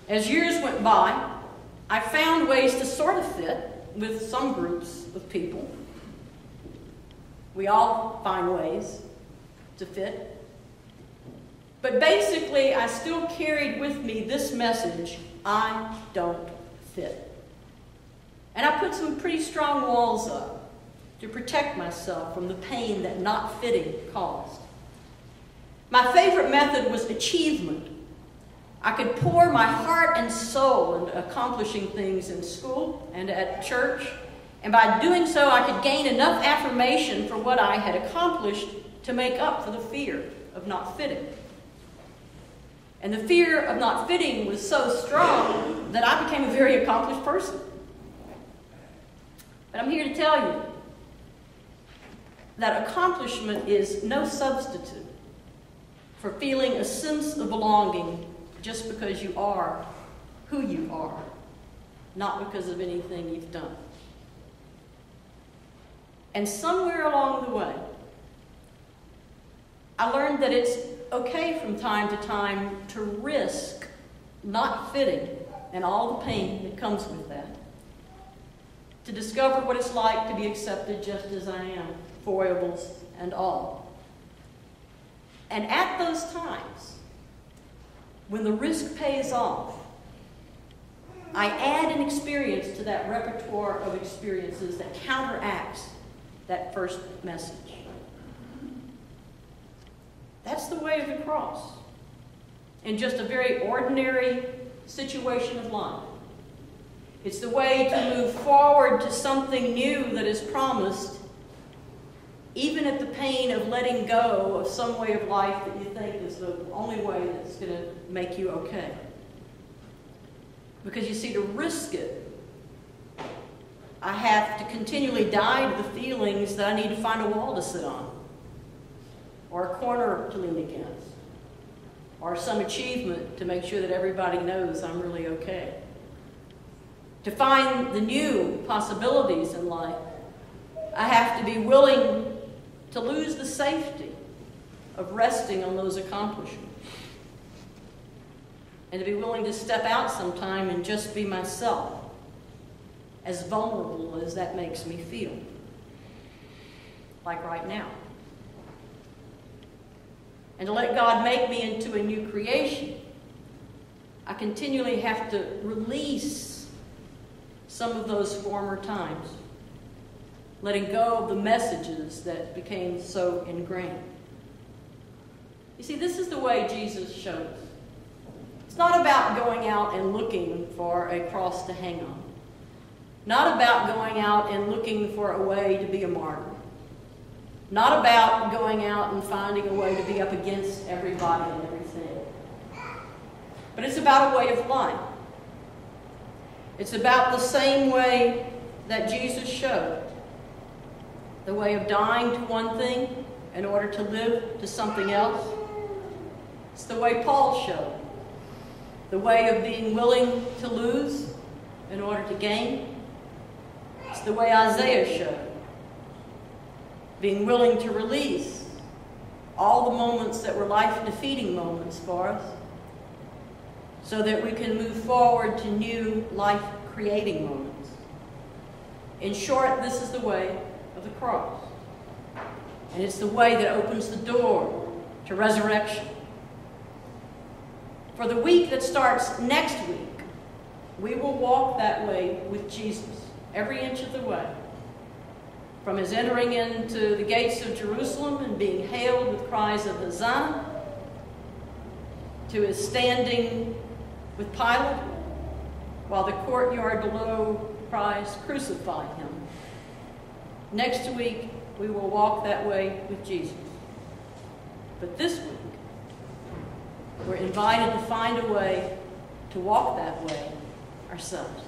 As years went by, I found ways to sort of fit with some groups of people. We all find ways to fit. But basically, I still carried with me this message: I don't fit. And I put some pretty strong walls up to protect myself from the pain that not fitting caused. My favorite method was achievement. I could pour my heart and soul into accomplishing things in school and at church, and by doing so, I could gain enough affirmation for what I had accomplished to make up for the fear of not fitting. And the fear of not fitting was so strong that I became a very accomplished person. But I'm here to tell you that accomplishment is no substitute for feeling a sense of belonging just because you are who you are, not because of anything you've done. And somewhere along the way, I learned that it's okay from time to time to risk not fitting and all the pain that comes with that, to discover what it's like to be accepted just as I am, foibles and all. And at those times, when the risk pays off, I add an experience to that repertoire of experiences that counteracts that first message. That's the way of the cross, in just a very ordinary situation of life. It's the way to move forward to something new that is promised, even at the pain of letting go of some way of life that you think is the only way that's going to make you okay. Because you see, to risk it, I have to continually die to the feelings that I need to find a wall to sit on, or a corner to lean against, or some achievement to make sure that everybody knows I'm really okay. To find the new possibilities in life, I have to be willing to lose the safety of resting on those accomplishments, and to be willing to step out sometime and just be myself, as vulnerable as that makes me feel, like right now. And to let God make me into a new creation, I continually have to release some of those former times, letting go of the messages that became so ingrained. You see, this is the way Jesus showed us. It's not about going out and looking for a cross to hang on. Not about going out and looking for a way to be a martyr. Not about going out and finding a way to be up against everybody and everything. But it's about a way of life. It's about the same way that Jesus showed. The way of dying to one thing in order to live to something else. It's the way Paul showed. The way of being willing to lose in order to gain. It's the way Isaiah showed. Being willing to release all the moments that were life-defeating moments for us, so that we can move forward to new life-creating moments. In short, this is the way of the cross. And it's the way that opens the door to resurrection. For the week that starts next week, we will walk that way with Jesus, every inch of the way. From his entering into the gates of Jerusalem and being hailed with cries of Hosanna, to his standing with Pilate, while the courtyard below cries, "Crucify him." Next week, we will walk that way with Jesus. But this week, we're invited to find a way to walk that way ourselves.